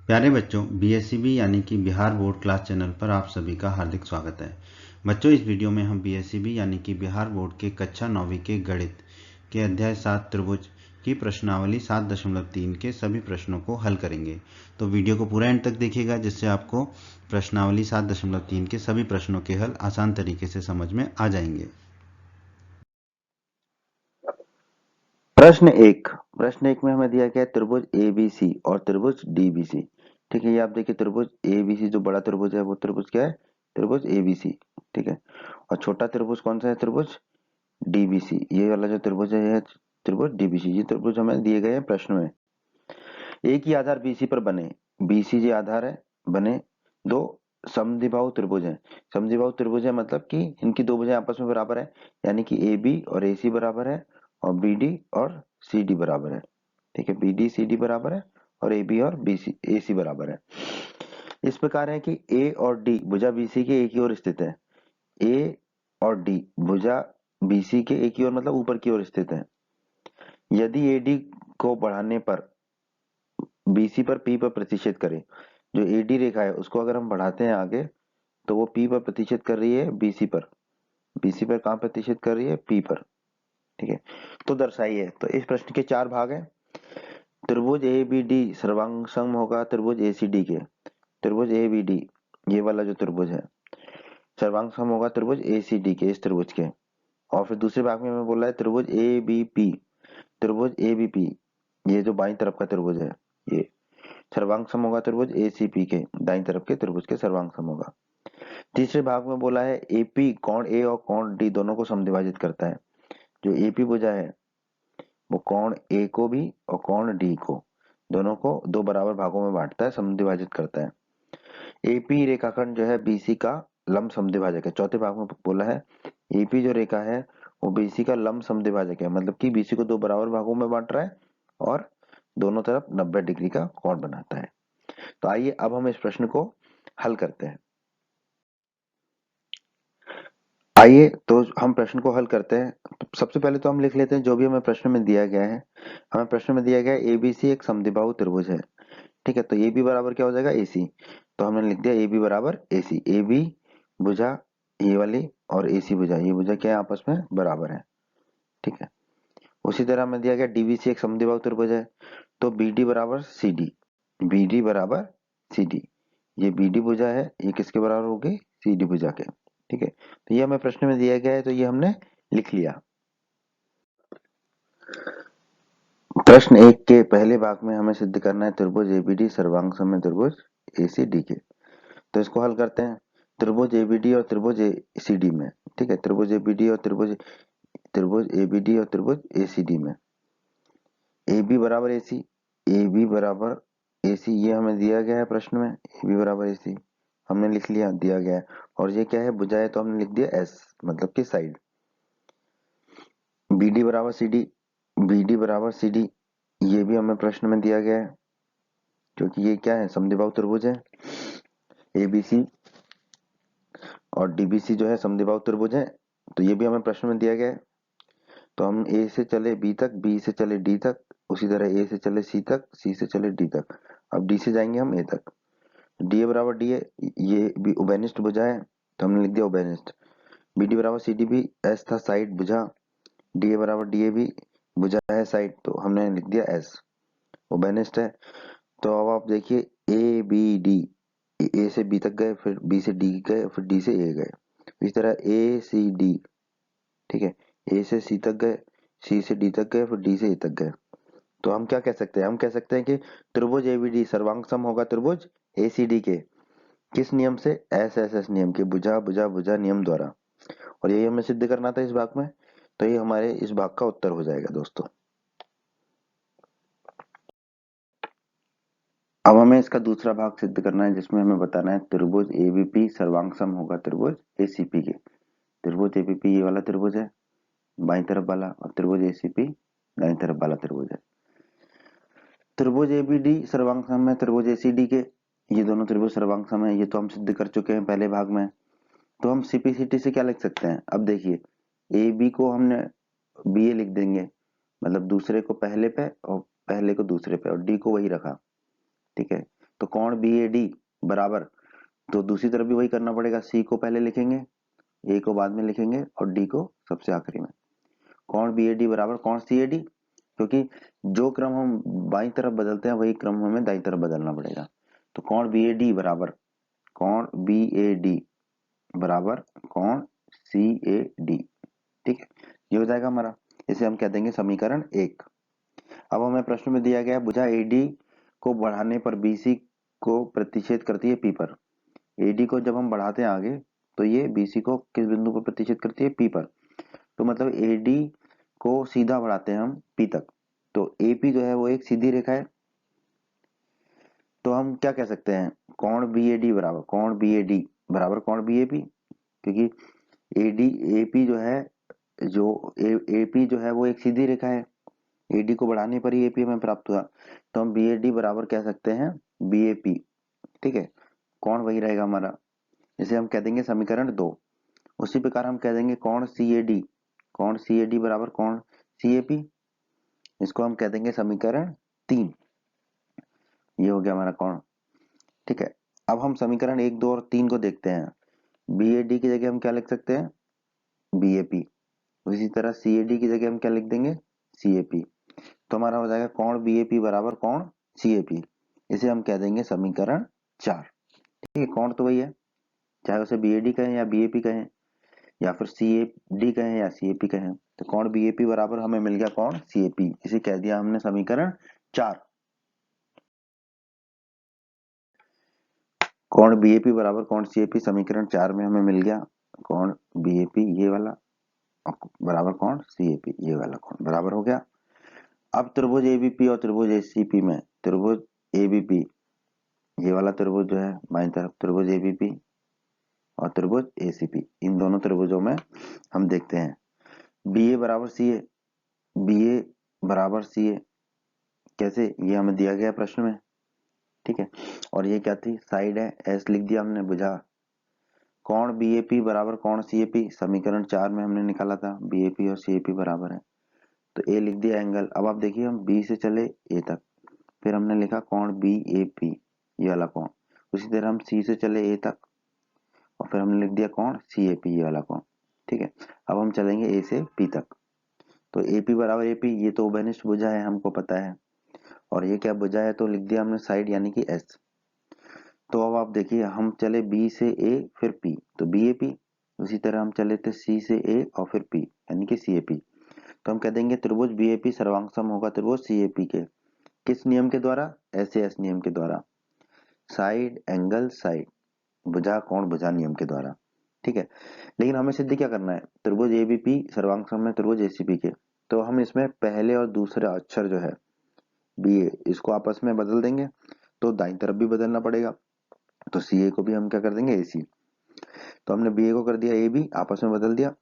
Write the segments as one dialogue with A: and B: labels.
A: प्यारे बच्चों, बीएससीबी यानी कि बिहार बोर्ड क्लास चैनल पर आप सभी का हार्दिक स्वागत है। बच्चों, इस वीडियो में हम बीएससीबी यानी कि बिहार बोर्ड के कक्षा 9वीं के गणित के अध्याय 7 त्रिभुज की प्रश्नावली 7.3 के सभी प्रश्नों को हल करेंगे। तो वीडियो को पूरा एंड तक देखिएगा, जिससे आपको प्रश्नावली 7.3 के सभी प्रश्नों के हल आसान तरीके से समझ में आ जाएंगे।
B: प्रश्न एक में हमें दिया गया है त्रिभुज एबीसी और त्रिभुज डीबीसी। ठीक है, ये आप देखिए त्रिभुज एबीसी जो बड़ा त्रिभुज है वो त्रिभुज क्या है? त्रिभुज एबीसी। ठीक है, और छोटा त्रिभुज कौन सा है? त्रिभुज डीबीसी। ये वाला जो त्रिभुज है यह त्रिभुज डीबीसी। ये त्रिभुज हमें दिए गए हैं प्रश्न में। एक ही आधार बीसी पर बने, बीसी जो आधार है बने दो समद्विबाहु त्रिभुज है। समद्विबाहु त्रिभुज है मतलब कि इनकी दो भुजाएं आपस में बराबर है, यानी कि ए बी और ए सी बराबर है और बी डी और सी डी बराबर है। ठीक है, बी डी सी डी बराबर है और ए बी और बी सी ए सी बराबर है। इस प्रकार है कि ए और डी भुजा बीसी के एक ही ओर स्थित है। ए और डी भुजा बीसी के एक ही ओर मतलब ऊपर की ओर स्थित है। यदि ए डी को बढ़ाने पर बीसी पर पी पर प्रतिशत करें, जो एडी रेखा है उसको अगर हम बढ़ाते हैं आगे तो वो पी पर प्रतिशत कर रही है बीसी पर। बीसी पर कहाँ प्रतिशत कर रही है? पी पर। ठीक है, तो दर्शाइए। तो इस प्रश्न के चार भाग हैं। त्रिभुज ए बी डी सर्वांग सम होगा त्रिभुज ए सी डी के। त्रिभुज ए बी डी ये वाला जो त्रिभुज है सर्वांग सम होगा त्रिभुज ए सी डी के, इस त्रिभुज के। और फिर दूसरे भाग में हमें बोला है त्रिभुज ए बी पी। त्रिभुज ए बी पी ये जो बाईं तरफ का त्रिभुज है ये सर्वांग सम होगा त्रिभुज एसीपी के, दाईं तरफ के त्रिभुज के सर्वांग सम होगा। तीसरे भाग में बोला है एपी कोण ए और कोण डी दोनों को समद्विभाजित करता है। जो एपी भुजा है वो कोण ए को भी और कोण डी को दोनों को दो बराबर भागों में बांटता है, समद्विभाजित करता है। एपी रेखाखंड जो है बीसी का लंब समद्विभाजक है। चौथे भाग में बोला है एपी जो रेखा है वो बीसी का लंब समद्विभाजक है, मतलब कि बीसी को दो बराबर भागों में बांट रहा है और दोनों तरफ 90 डिग्री का कोण बनाता है। तो आइए अब हम इस प्रश्न को हल करते हैं। आइए तो हम प्रश्न को हल करते हैं। तो सबसे पहले तो हम लिख लेते हैं जो भी हमें प्रश्न में दिया गया है। हमें प्रश्न में दिया गया है एबीसी एक समद्विबाहु त्रिभुज है। ठीक है, तो ए बी बराबर क्या हो जाएगा? एसी। तो हमने लिख दिया ए बी बराबर एसी। ए बी भुजा ये वाली और एसी भुजा ये भुजा क्या है? आपस में बराबर है। ठीक है, उसी तरह हमें दिया गया डीबीसी एक समद्विबाहु त्रिभुज है, तो बी डी बराबर सी डी। बी डी बराबर सी डी, ये बी डी भुजा है, ये किसके बराबर होगी? सी डी भुजा के। ठीक है, तो ये हमें प्रश्न में दिया गया है तो ये हमने लिख लिया। प्रश्न एक के पहले भाग में हमें सिद्ध करना है त्रिभुज एबीडी सर्वांग सम है त्रिभुज एसीडी के। तो इसको हल करते हैं। त्रिभुज एबीडी और त्रिभुज एसीडी में। ठीक है, त्रिभुज एबीडी और त्रिभुज एबीडी और त्रिभुज एसीडी में ए बी बराबर ए सी। ए बी बराबर ए सी ये हमें दिया गया है प्रश्न में। ए बी बराबर ए सी हमने लिख लिया, दिया गया है। और ये क्या है? भुजा है, तो हमने लिख दिया एस, मतलब कि साइड। बी डी बराबर सी डी। बी डी बराबर सी डी ये भी हमें प्रश्न में दिया गया है, क्योंकि ये क्या है? समद्विबाहु त्रिभुज है। ए बी सी और डीबीसी जो है समद्विबाहु त्रिभुज है, तो ये भी हमें प्रश्न में दिया गया है। तो हम ए से चले बी तक, बी से चले डी तक, उसी तरह ए से चले सी तक, सी से चले डी तक। अब डी से जाएंगे हम ए तक। डी ए बराबर डी ए ये भी उभयनिष्ठ भुजा है, तो हमने लिख दिया उभयनिष्ठ। बी डी बराबर सी डी भी एस था साइड भुजा। डी ए बराबर डी ए भी भुजा है साइड, तो हमने लिख दिया एस, उभयनिष्ठ है। तो अब आप देखिए ए बी डी, ए से बी तक गए, फिर बी से डी गए, फिर डी से ए गए। इस तरह ए सी डी। ठीक है, ए से सी तक गए, सी से डी तक गए, फिर डी से ए तक गए। तो हम क्या कह सकते हैं? हम कह सकते हैं कि त्रिभुज एबीडी सर्वांग सम होगा त्रिभुज एसीडी के। किस नियम से? एस एस एस नियम के, भुजा भुजा भुजा नियम द्वारा। और यही हमें सिद्ध करना था इस भाग में। तो ये हमारे इस भाग का उत्तर हो जाएगा दोस्तों। अब हमें इसका दूसरा भाग सिद्ध करना है, जिसमें हमें बताना है त्रिभुज एबीपी सर्वांग सम होगा त्रिभुज एसीपी के। त्रिभुज एबीपी ये वाला त्रिभुज है बाईं तरफ वाला, और त्रिभुज एसीपी दाईं तरफ वाला त्रिभुज है। त्रिभुज एबीडी सर्वांग सम है त्रिभुज एसीडी के। ये दोनों त्रिभुज सर्वांग सम है, ये तो हम सिद्ध कर चुके हैं पहले भाग में। तो हम सीपीसीटी से क्या लिख सकते हैं? अब देखिए ए बी को हमने बी ए लिख देंगे, मतलब दूसरे को पहले पे और पहले को दूसरे पे, और डी को वही रखा। ठीक है, तो कोण बी ए डी बराबर, तो दूसरी तरफ भी वही करना पड़ेगा, सी को पहले लिखेंगे, ए को बाद में लिखेंगे और डी को सबसे आखिरी में। कोण बी ए डी बराबर कोण सी ए डी, क्योंकि जो क्रम हम बाईं तरफ बदलते हैं वही क्रम हमें दाईं तरफ बदलना पड़ेगा। तो कोण बी ए डी बराबर कोण बी ए डी बराबर कोण सी ए डी। ठीक है, ये हो जाएगा हमारा, इसे हम कह देंगे समीकरण 1। अब हमें प्रश्न में दिया गया भुजा एडी को बढ़ाने पर बीसी को प्रतिच्छेद करती है पी पर। एडी को जब हम बढ़ाते हैं आगे तो ये बीसी को किस बिंदु पर प्रतिच्छेद करती है, पी पर। तो मतलब एडी को सीधा बढ़ाते हैं हम पी तक, तो एपी जो है वो एक सीधी रेखा है। तो हम क्या कह सकते हैं, कोण बी ए डी बराबर कोण बी ए डी बराबर कोण बी ए पी, क्योंकि एडी एपी जो है एपी जो है वो एक सीधी रेखा है, एडी को बढ़ाने पर ही एपी हमें प्राप्त हुआ, तो हम बी ए डी बराबर कह सकते हैं बी ए पी। ठीक है, कोण वही रहेगा हमारा, इसे हम कह देंगे समीकरण 2। उसी प्रकार हम कह देंगे कोण सी ए डी बराबर कोण सी ए पी, इसको हम कह देंगे समीकरण 3। ये हो गया हमारा कोण। ठीक है, अब हम समीकरण 1, 2 और 3 को देखते हैं। बी ए डी की जगह हम क्या लिख सकते हैं, बी ए पी। इसी तरह सी ए डी की जगह हम क्या लिख देंगे, सी ए पी। तो हमारा हो जाएगा कोण बी ए पी बराबर कोण सी ए पी, इसे हम कह देंगे समीकरण 4। ठीक है, कोण तो वही है, चाहे उसे बी ए डी कहें या बी ए पी कहें या फिर सी ए डी कहें या सी ए पी कहें। तो कोण बी ए पी बराबर हमें मिल गया कोण सी ए पी, इसे कह दिया हमने समीकरण 4। कोण बी ए पी बराबर कोण सी ए पी समीकरण 4 में हमें मिल गया कोण बी ए पी ये वाला बराबर कोण सी ए पी ये वाला कोण बराबर हो गया। अब त्रिभुज एबीपी और त्रिभुज एसीपी में त्रिभुज एबीपी ये वाला त्रिभुज जो है बाईं तरफ, त्रिभुज एबीपी और त्रिभुज एसीपी, इन दोनों त्रिभुजों में हम देखते हैं बी ए बराबर सी ए, बी ए बराबर सी ए कैसे, ये हमें दिया गया प्रश्न में। ठीक है, और ये क्या थी, साइड है, एस लिख दिया हमने भुजा। कोण बी ए पी बराबर कोण सी ए पी समीकरण 4 में हमने निकाला था, बी ए पी और सी ए पी बराबर है, तो ए लिख दिया एंगल। अब आप देखिए हम बी से चले ए तक, फिर हमने लिखा कोण बी ए पी ये वाला कोण, उसी तरह हम सी से चले ए तक और फिर हमने लिख दिया कोण सी ए पी ये वाला कोण। ठीक है, अब हम चलेंगे ए से पी तक, तो ए पी बराबर ए पी, ये तो उभयनिष्ठ भुजा है हमको पता है, और ये क्या भुजा है, तो लिख दिया हमने साइड यानी कि एस। तो अब आप देखिए हम चले बी से ए फिर पी, तो बी ए पी, उसी तरह हम चले थे सी से ए और फिर पी यानी कि सी ए पी। तो हम कह देंगे त्रिभुज बी ए पी सर्वांग होगा त्रिभुज सी ए पी के, किस नियम के द्वारा, ऐसे एस नियम के द्वारा, साइड एंगल साइड भुजा कोण भुजा नियम के द्वारा। ठीक है, लेकिन हमें सिद्ध क्या करना है, त्रिभुज एबीपी सर्वांग सम है त्रिभुज एसीपी के, तो हम इसमें पहले और दूसरे अक्षर जो है बी ए इसको आपस में बदल देंगे, तो दाईं तरफ भी बदलना पड़ेगा, तो सी ए को भी हम क्या कर देंगे ए सी। तो हमने बी ए को कर दिया ए बी, आपस में बदल दिया,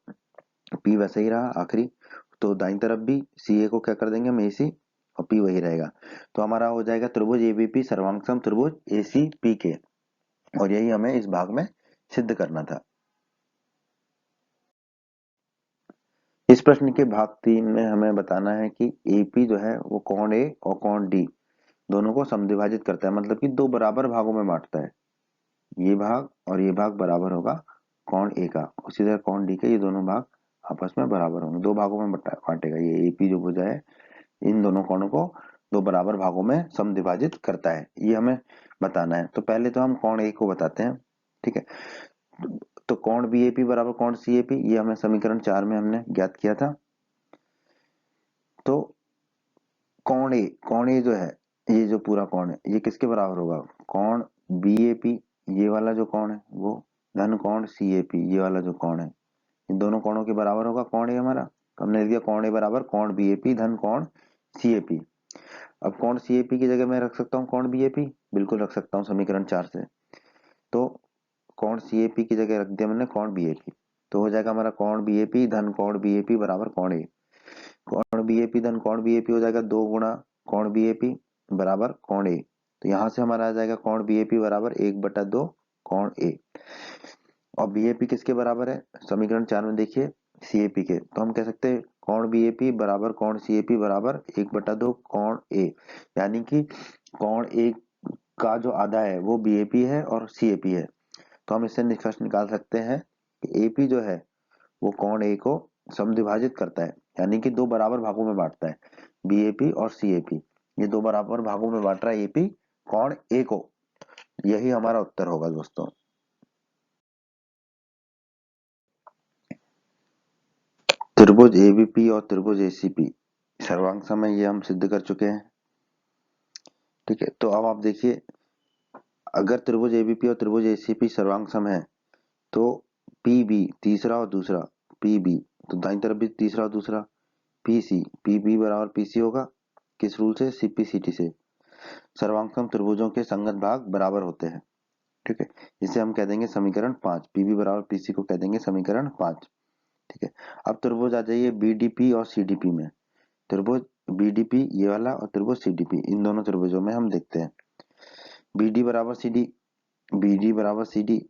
B: पी वैसे ही रहा आखिरी, तो दाईं तरफ भी सी ए को क्या कर देंगे हम ए सी और पी वही रहेगा। तो हमारा हो जाएगा त्रिभुज एबीपी सर्वांग सम त्रिभुज ए सी पी के, और यही हमें इस भाग में सिद्ध करना था। इस प्रश्न के भाग 3 में हमें बताना है कि एपी जो है वो कोण ए और कोण डी दोनों को समद्विभाजित करता है, मतलब कि दो बराबर भागों में बांटता है, ये भाग और ये भाग बराबर होगा कोण ए का, उसी तरह कोण डी के ये दोनों भाग आपस में बराबर होंगे, दो भागों में बांटेगा। ये एपी जो भुजा है इन दोनों कोणों को दो बराबर भागों में समद्विभाजित करता है, ये हमें बताना है। तो पहले तो हम कोण ए को बताते हैं। ठीक है, तो कोण बी ए पी बराबर कोण सी ए पी ये हमें समीकरण 4 में हमने ज्ञात किया था। तो कोण ए जो है ये जो पूरा कोण है ये किसके बराबर होगा, कोण बी ए पी ये वाला जो कोण है वो धन कोण सी ए पी ये वाला जो कोण है, इन दोनों कोणों के बराबर होगा कोण ए हमारा। तो हमने लिख दिया कोण ए बराबर कोण बी ए पी धन कोण सी ए पी। अब कोण सी ए पी की जगह मैं रख सकता हूँ कोण बी ए पी, बिल्कुल रख सकता हूँ समीकरण 4 से। तो कोण सी ए पी की जगह रख दिया मैंने कोण बी ए पी, तो हो जाएगा हमारा कोण बी ए पी धन कोण बी ए पी बराबर कोण ए। कोण बी ए पी धन कोण बी ए पी हो जाएगा 2 गुणा कोण बी ए पी बराबर कोण ए, तो यहां से हमारा आ जाएगा कोण बी ए पी बराबर 1/2 कोण ए। और बी ए पी किसके बराबर है, समीकरण 4 में देखिए सी ए पी के, तो हम कह सकते हैं कोण बी ए पी बराबर कोण सी ए पी बराबर 1/2 कोण ए, यानी कि कोण ए का जो आधा है वो BAP है और CAP है। तो हम इससे निष्कर्ष निकाल सकते हैं कि AP जो है वो कोण A को समद्विभाजित करता है, यानी कि दो बराबर भागों में बांटता है। BAP और CAP ये दो बराबर भागों में बांट रहा है AP कोण A को। यही हमारा उत्तर होगा दोस्तों। त्रिभुज ABP और त्रिभुज ACP सर्वांग सम है, ये हम सिद्ध कर चुके हैं। ठीक है, तो अब आप देखिए, अगर त्रिभुज ABP और त्रिभुज ACP सर्वांग सम है तो PB तीसरा और दूसरा, PB तो दाईं तरफ भी तीसरा और दूसरा, PC PB बराबर PC होगा। किस रूल से? CPCT से। सर्वांगसम त्रिभुजों के संगत भाग बराबर होते हैं। ठीक है, इसे हम कह देंगे समीकरण 5। PB बराबर PC को कह देंगे समीकरण 5। ठीक है, अब त्रिभुज आ जाइए BDP और CDP में। त्रिभुज BDP ये वाला और त्रिभुज CDP, इन दोनों त्रिभुजों में हम देखते हैं BD बराबर CD, BD बराबर CD,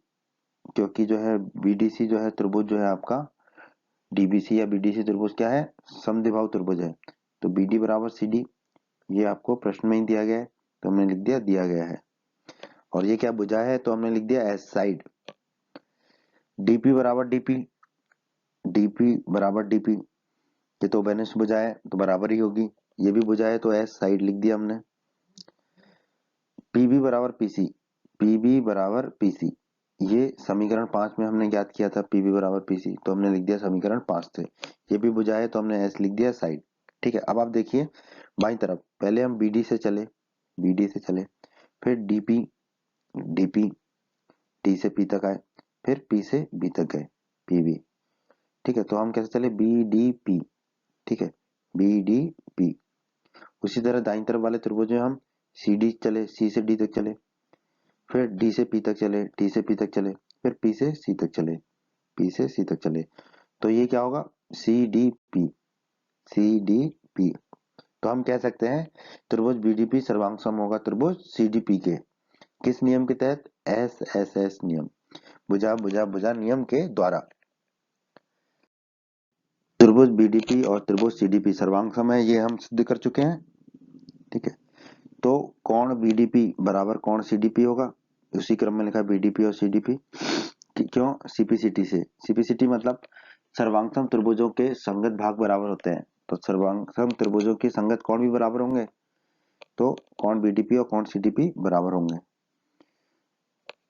B: क्योंकि जो है BDC जो है त्रिभुज जो है आपका DBC या BDC त्रिभुज क्या है? समद्विबाहु त्रिभुज है। तो BD बराबर CD ये आपको प्रश्न में ही दिया गया है, तो हमने लिख दिया दिया गया है। और ये क्या भुजा है? तो हमने लिख दिया एस साइड। DP बराबर DP, DP बराबर DP, ये तो बेनिस्ट भुजा है तो बराबर ही होगी। ये भी भुजा है तो एस साइड लिख दिया हमने। PB बराबर PC, PB बराबर PC, ये समीकरण 5 में हमने ज्ञात किया था PB बराबर PC, तो हमने लिख दिया समीकरण 5 से। ये भी भुजा है तो हमने S लिख दिया साइड। ठीक है, अब आप देखिए बाईं तरफ, पहले हम BD से चले, BD से चले, फिर DP, DP, D से P तक आए, फिर P से B तक गए, PB। ठीक है, तो हम कैसे चले? BDP। ठीक है, BDP। उसी तरह दाईं तरफ वाले त्रिभुज में हम CD चले, C से D तक चले, फिर D से P तक चले, D से P तक चले, फिर P से C तक चले, P से C तक चले। तो ये क्या होगा? CDP, CDP। तो हम कह सकते हैं त्रिभुज BDP सर्वांग सम होगा त्रिभुज CDP के। किस नियम के तहत? SSS नियम, भुजा भुजा भुजा नियम के द्वारा। त्रिभुज BDP और त्रिभुज CDP सर्वांग सम है, ये हम सिद्ध कर चुके हैं। ठीक है, तो कोण BDP बराबर कोण CDP होगा। उसी क्रम में लिखा BDP और CDP। क्यों? CPCT से। CPCT मतलब सर्वांगसम त्रिभुजों के संगत भाग बराबर होते हैं, तो सर्वांगसम त्रिभुजों के संगत कोण भी बराबर होंगे, तो कोण BDP और कोण CDP बराबर होंगे।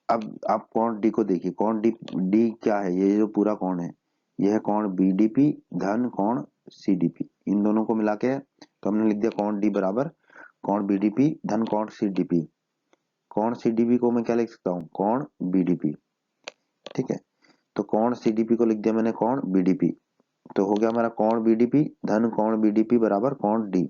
B: अब आप कोण D को देखिए, कोण D क्या है? ये जो पूरा कोण है यह है कोण BDP धन कोण CDP, इन दोनों को मिला के तो हमने लिख दिया कोण D बराबर कोण BDP धन कोण CDP। कोण CDP को मैं क्या लिख सकता हूँ? कोण BDP। ठीक है, तो कोण CDP को लिख दिया मैंने कोण BDP, तो हो गया हमारा कोण BDP धन कोण BDP बराबर कोण D।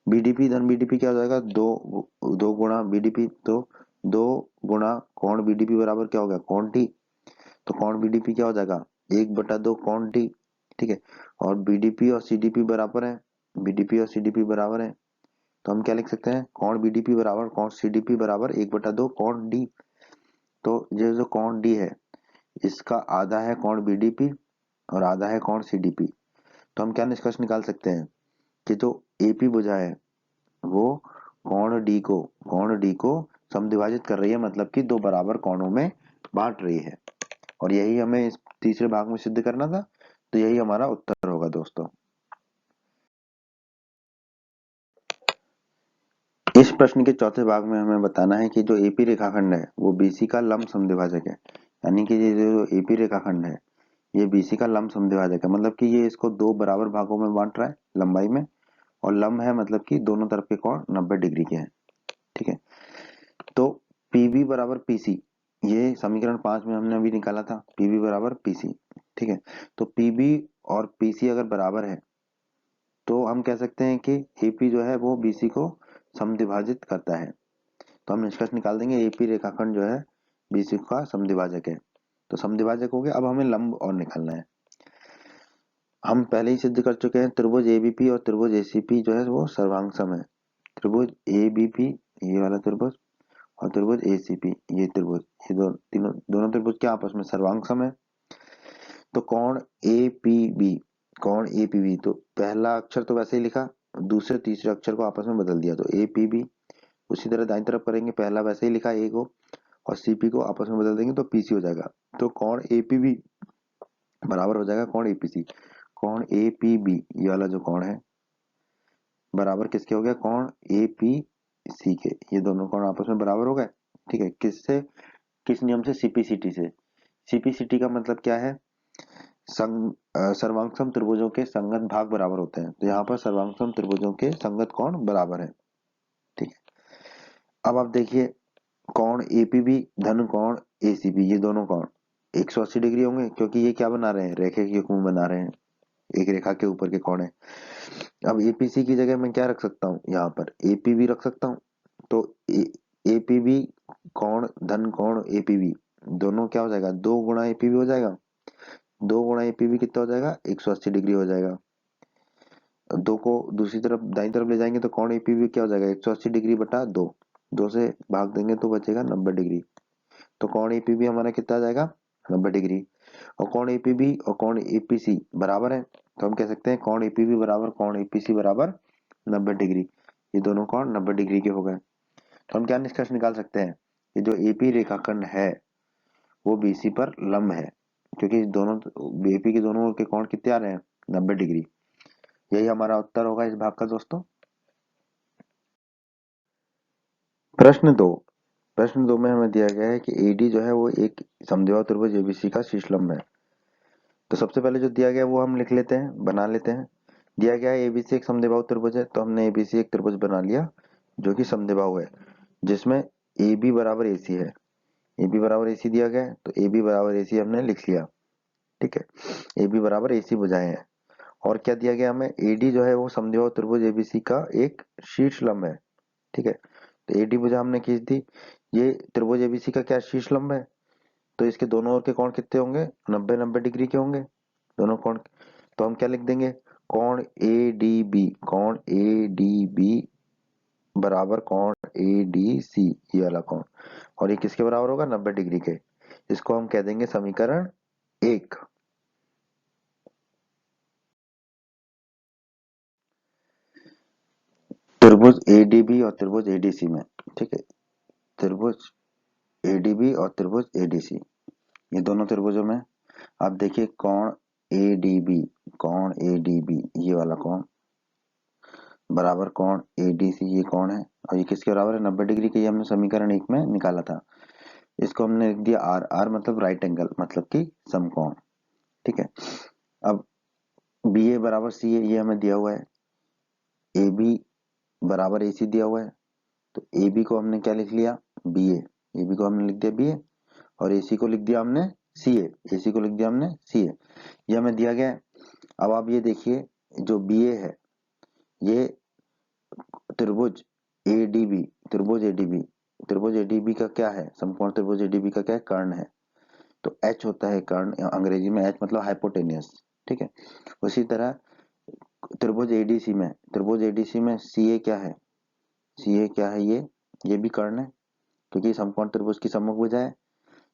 B: BDP धन BDP क्या हो जाएगा? दो गुणा BDP, तो 2 गुणा कोण BDP बराबर क्या हो गया? कोण D। तो कोण BDP क्या हो जाएगा? 1/2 कोण D। ठीक है, और BDP और CDP बराबर है, BDP और CDP बराबर है, तो हम क्या लिख सकते हैं? कोण BDP बराबर कोण CDP बराबर 1/2 कोण D। तो ये जो कोण D है इसका आधा है कोण BDP और आधा है कोण CDP। तो हम क्या निष्कर्ष निकाल सकते हैं कि जो AP भुजा है वो कोण D को समद्विभाजित कर रही है, मतलब कि दो बराबर कोणों में बांट रही है। और यही हमें इस तीसरे भाग में सिद्ध करना था, तो यही हमारा उत्तर होगा दोस्तों। इस प्रश्न के चौथे भाग में हमें बताना है कि जो AP रेखाखंड है वो BC का लंब समद्विभाजक है, यानी कि ये जो AP रेखाखंड है ये BC का लंब समद्विभाजक है, मतलब कि ये इसको दो बराबर भागों में बांट रहा है लंबाई में, और लंब है मतलब कि दोनों तरफ के कोण 90 डिग्री के हैं। ठीक है, तो PB बराबर PC, ये समीकरण 5 में हमने अभी निकाला था, PB बराबर PC। ठीक है, तो PB और PC अगर बराबर है तो हम कह सकते हैं कि AP जो है वो BC को समद्विभाजित करता है, तो हम निष्कर्ष निकाल देंगे AP रेखाखंड जो है BC का समद्विभाजक है। तो समद्विभाजक हो गया, अब हमें लंब और निकालना है। हम पहले ही सिद्ध कर चुके हैं त्रिभुज ABP और त्रिभुज ACP जो है वो सर्वांग सम है। त्रिभुज ABP ये वाला त्रिभुज और त्रिभुज ACP ये त्रिभुज, ये दोनों त्रिभुज क्या आपस में सर्वांग सम है। तो कोण APB, कोण APB, तो पहला अक्षर तो वैसे ही लिखा, दूसरे तीसरे अक्षर को आपस में बदल दिया, तो APB उसी तरह दाईं तरफ करेंगे, पहला वैसे ही लिखा ए को और सीपी को आपस में बदल देंगे तो पीसी हो जाएगा। तो कोण एपीबी बराबर हो जाएगा कोण एपीसी। कोण एपीबी ये वाला जो कोण है बराबर किसके हो गया, कोण एपीसी के। ये दोनों कोण आपस में बराबर हो गए। ठीक है, किससे, किस नियम से, सीपीसीटी से। सीपीसीटी का मतलब क्या है, सर्वांगसम त्रिभुजों के संगत भाग बराबर होते हैं। तो यहाँ पर सर्वांगसम त्रिभुजों के संगत कोण बराबर है। ठीक है, अब आप देखिए कोण एपीबी धन कोण एसीबी, ये दोनों कोण 180 डिग्री होंगे, क्योंकि ये क्या बना रहे हैं, रेखे के कोण बना रहे हैं, एक रेखा के ऊपर के कोण है। अब एपीसी की जगह मैं क्या रख सकता हूँ, यहाँ पर एपीबी रख सकता हूँ। तो एपीबी कोण धन कोण एपीबी दोनों क्या हो जाएगा, 2 गुणा एपीबी हो जाएगा। 2 गुणा एपीबी कितना हो जाएगा, 180 डिग्री हो जाएगा। 2 को दूसरी तरफ दाईं तरफ ले जाएंगे तो कोण एपीबी क्या हो जाएगा, 180 डिग्री बटा 2। 2 से भाग देंगे तो बचेगा 90 डिग्री। तो कोण एपीबी हमारा कितना आ जाएगा, 90 डिग्री। और कोण एपीबी और कोण एपीसी बराबर है, तो हम कह सकते हैं कोण एपीबी बराबर कोण एपीसी बराबर 90 डिग्री। ये दोनों कोण 90 डिग्री के हो गए। तो हम क्या निष्कर्ष निकाल सकते हैं, ये जो एपी रेखाखंड है वो बीसी पर लंब है, क्योंकि दोनों एपी के दोनों ओर के कोण कितने आ रहे हैं, 90 डिग्री। यही हमारा उत्तर होगा इस भाग का दोस्तों। प्रश्न 2। प्रश्न 2 में हमें दिया गया है कि एडी जो है वो एक समद्विबाहु त्रिभुज एबीसी का शीर्ष लंब है। तो सबसे पहले जो दिया गया वो हम लिख लेते हैं, बना लेते हैं। दिया गया है एबीसी एक समद्विबाहु त्रिभुज है, तो हमने एबीसी एक त्रिभुज बना लिया जो कि समद्विबाहु है, जिसमें ए बी बराबर ए सी है। ए बी बराबर ए सी दिया गया है, तो ए बी बराबर ए सी हमने लिख लिया। ठीक है, ए बी बराबर ए सी बुझाए हैं। और क्या दिया गया हमें, एडी जो है वो समद्विबाहु त्रिभुज एबीसी का एक शीर्ष लंब है। ठीक है, तो एडी भुजा हमने खींच दी। ये त्रिभुज एबीसी का क्या शीर्ष लंब है, तो इसके दोनों ओर के कोण कितने होंगे, 90-90 डिग्री के होंगे दोनों कोण। तो हम क्या लिख देंगे, कोण ए डी बी, कोण ए डी बी बराबर कोण ए डी सी, ये वाला कोण। और ये किसके बराबर होगा, 90 डिग्री के। इसको हम कह देंगे समीकरण 1। त्रिभुज एडीबी और त्रिभुज एडीसी में, ठीक है, त्रिभुज एडीबी और त्रिभुज एडीसी, ये दोनों त्रिभुजों में आप देखिए कोण एडीबी, कोण एडीबी ये वाला कोण बराबर कोण एडीसी, ये कोण है। और ये किसके बराबर है, 90 डिग्री के। ये हमने समीकरण 1 में निकाला था। इसको हमने लिख दिया आर। आर मतलब राइट एंगल, मतलब कि समकोण। ठीक है, अब बी ए बराबर सी ए ये हमें दिया हुआ है, ए बी बराबर ए सी दिया हुआ है। तो ए बी को हमने क्या लिख लिया, बी ए बी को हमने लिख दिया बी ए, और ए सी को लिख दिया हमने सी ए सी को लिख दिया हमने सी ए, ये हमें दिया गया है। अब आप ये देखिए जो बी ए है ये त्रिभुज एडीबी, त्रिभुज एडीबी, त्रिभुज एडीबी का क्या है, समकोण त्रिभुज एडीबी का क्या है, कर्ण है। तो एच होता है कर्ण, अंग्रेजी में एच मतलब हाइपोटेनियस। ठीक है, उसी तरह त्रिभुज एडीसी में, त्रिभुज एडीसी में सी ए क्या है, सी ए क्या है, ये भी कर्ण है, क्योंकि समकोण त्रिभुज की सम्मुख भुजा है।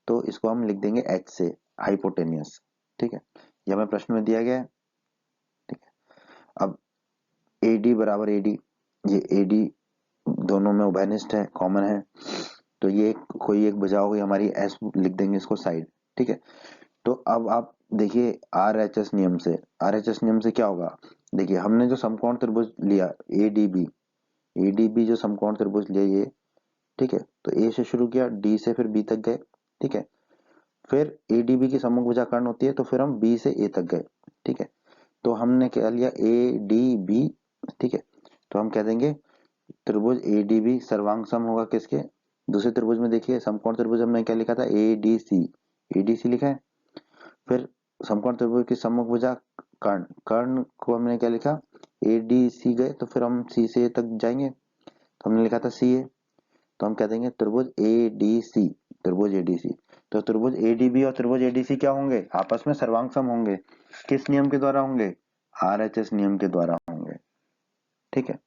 B: तो इसको हम लिख देंगे एच से, हाइपोटेनियस। ठीक है, ये हमें प्रश्न में दिया गया है। ठीक है, अब एडी बराबर एडी, ये एडी दोनों में उभयनिष्ठ है, कॉमन है। तो ये कोई एक भुजा होगी हमारी, एस लिख देंगे इसको साइड। ठीक है, तो अब आप देखिए आरएचएस नियम से, आरएचएस नियम से क्या होगा, देखिए हमने जो समकोण त्रिभुज लिया एडीबी, एडीबी जो समकोण त्रिभुज लिया ये, ठीक है, तो ए से शुरू किया, डी से फिर बी तक गए। ठीक है, फिर एडीबी की सम्मुख भुजा कर्ण होती है, तो फिर हम बी से ए तक गए। ठीक है, तो हमने क्या लिया, ए डी बी। ठीक है, तो हम कह देंगे त्रिभुज एडीबी सर्वांग सम होगा किसके, दूसरे त्रिभुज में देखिए समकोण त्रिभुज हमने क्या लिखा था, एडीसी, एडीसी लिखा है। फिर समकोण त्रिभुज की सम्मुख भुजा कर्ण, कर्ण को हमने क्या लिखा, एडीसी गए, तो फिर हम सी से ए तक जाएंगे, तो हमने लिखा था सी ए। तो हम कह देंगे त्रिभुज एडीसी, त्रिभुज एडीसी। तो त्रिभुज एडीबी और त्रिभुज एडीसी क्या होंगे, आपस में सर्वांग सम होंगे। किस नियम के द्वारा होंगे, आरएचएस नियम के द्वारा होंगे। ठीक है,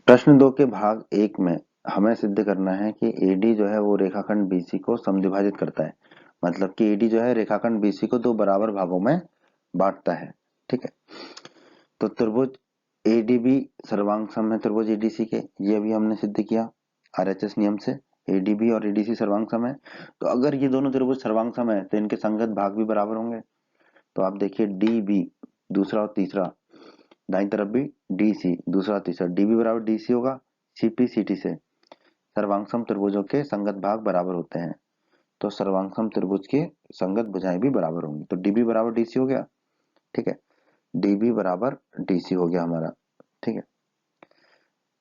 B: प्रश्न 2 के भाग 1 में हमें सिद्ध करना है कि एडी जो है वो रेखाखंड बीसी को समद्विभाजित करता है, मतलब कि एडी जो है रेखाखंड बीसी को 2 बराबर भागों में बांटता है। ठीक है, तो त्रिभुज एडीबी सर्वांग सम है त्रिभुज एडीसी के, ये भी हमने सिद्ध किया आरएचएस नियम से। एडीबी और एडीसी सर्वांग सम है, तो अगर ये दोनों त्रिभुज सर्वांग सम है तो इनके संगत भाग भी बराबर होंगे। तो आप देखिए डीबी दूसरा और तीसरा, दाईं तरफ भी डीसी दूसरा और तीसरा, डीबी बराबर डीसी होगा सीपी सीटी से। सर्वांगसम त्रिभुजों के संगत भाग बराबर होते हैं, तो सर्वांगसम त्रिभुज के संगत भुजाएं भी बराबर होंगी। तो डीबी बराबर डीसी हो गया, ठीक है, डीबी बराबर डीसी हो गया हमारा, ठीक है।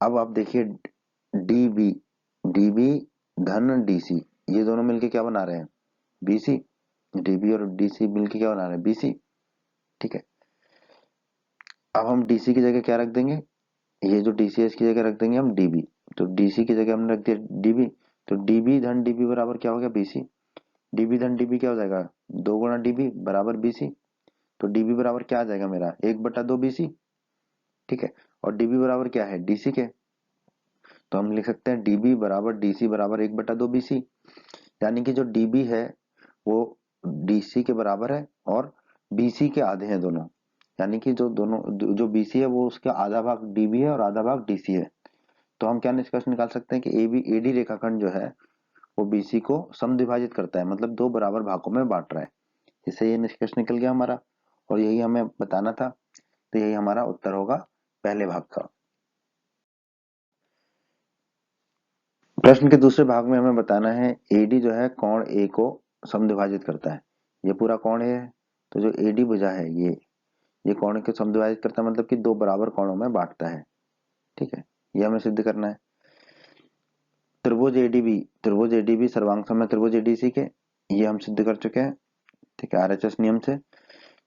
B: अब आप देखिए डीबी, डीबी धन डीसी, ये दोनों मिलके क्या बना रहे हैं, बीसी। डीबी और डीसी मिलके क्या बना रहे हैं, बीसी, ठीक है। अब हम डीसी की जगह क्या रख देंगे, ये जो डीसीएस की जगह रख देंगे हम डीबी, तो डीसी की जगह हमने रख दिया डीबी, तो डीबी धन डीबी बराबर क्या हो गया, बीसी। डीबी धन डीबी क्या हो जाएगा, 2 गुणा डीबी बराबर बीसी। तो डीबी बराबर क्या आ जाएगा मेरा, 1/2 बीसी, ठीक है। और डीबी बराबर क्या है, डीसी के, तो हम लिख सकते हैं डीबी बराबर डीसी बराबर 1/2 बीसी। यानी कि जो डीबी है वो डीसी के बराबर है और बीसी के आधे हैं दोनों। यानी कि जो दोनों जो बीसी है वो उसका आधा भाग डीबी है और आधा भाग डीसी है। तो हम क्या निष्कर्ष निकाल सकते हैं कि एबी एडी रेखाखंड जो है वो बीसी को समद्विभाजित करता है, मतलब 2 बराबर भागों में बांट रहा है। इससे ये निष्कर्ष निकल गया हमारा, और यही हमें बताना था। तो यही हमारा उत्तर होगा पहले भाग का। प्रश्न के दूसरे भाग में हमें बताना है एडी जो है कोण ए को समद्विभाजित करता है। ये पूरा कोण ए है, तो जो एडी भुजा है ये कोण को समद्विभाजित करता है, मतलब कि 2 बराबर कोणों में बांटता है, ठीक है। ये हमें सिद्ध करना है। त्रिभुज एडीबी सर्वांग सम है त्रिभुज एडीसी के, ये हम सिद्ध कर चुके हैं, ठीक है, आरएचएस नियम से।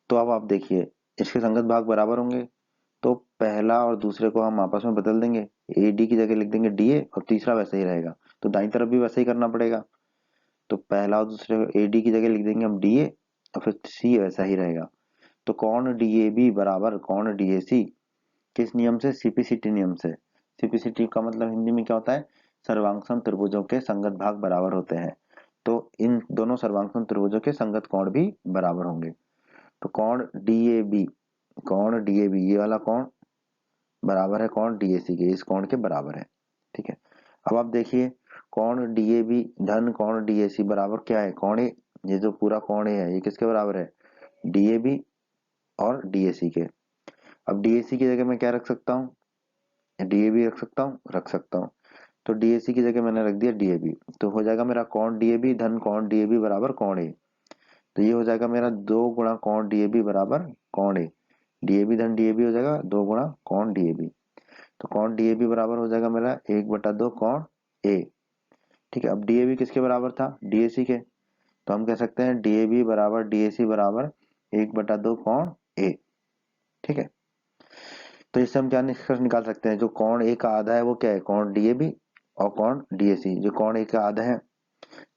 B: तो अब आप देखिए इसके संगत भाग बराबर होंगे, तो पहला और दूसरे को हम आपस में बदल देंगे, एडी की जगह लिख देंगे डीए और तीसरा वैसे ही रहेगा, तो दाईं तरफ भी वैसे ही करना पड़ेगा। तो पहला और दूसरे को एडी की जगह लिख देंगे हम डीए और फिर सी वैसा ही रहेगा। तो कौन डीएबी बराबर कौन डीएसी, किस नियम से, सीपीसीटी नियम से। सीपीसीटी का मतलब हिंदी में क्या होता है, सर्वांगसम त्रिभुजों के संगत भाग बराबर होते हैं, तो इन दोनों सर्वांगसम त्रिभुजों के संगत कोण भी बराबर होंगे। तो कौन डीएबी ये वाला कौन बराबर है कौन डीएसी के, इस कोण के बराबर है, ठीक है। अब आप देखिए कौन डीएबी धन कौन डीएसी बराबर क्या है, कौन ए, ये जो पूरा कौन ए है ये किसके बराबर है, डीएबी और डीएसी के। अब डीएसी की जगह मैं क्या रख सकता हूँ, डीएबी रख सकता हूँ। तो डीएसी की जगह मैंने रख दिया डीएबी, तो हो जाएगा मेरा कौन डीएबी धन कौन डीएबी बराबर कौन ए। तो ये हो जाएगा मेरा 2 गुणा कौन डीएबी बराबर कौन ए, डीएबी धन डीएबी हो जाएगा 2 गुणा कौन डीएबी। तो कौन डीएबी बराबर हो जाएगा मेरा 1/2 कौन ए, ठीक है। अब डीएबी किसके बराबर था, डीएसी के, तो हम कह सकते हैं डीएबी बराबर डीएसी बराबर 1/2 कौन ए, ठीक है। तो इससे हम क्या निष्कर्ष निकाल सकते हैं, जो कौन ए का आधा है वो क्या है, कौन डीएबी और कौन डीएसी। जो कौन ए का आधा है,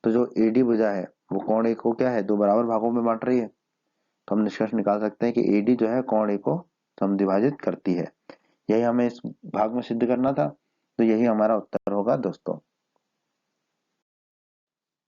B: तो जो एडी भुजा है वो कौन ए को क्या है 2 बराबर भागों में बांट रही है, तो हम निष्कर्ष निकाल सकते हैं कि एडी जो है कौन ए को समद्विभाजित करती है। यही हमें इस भाग में सिद्ध करना था, तो यही हमारा उत्तर होगा दोस्तों।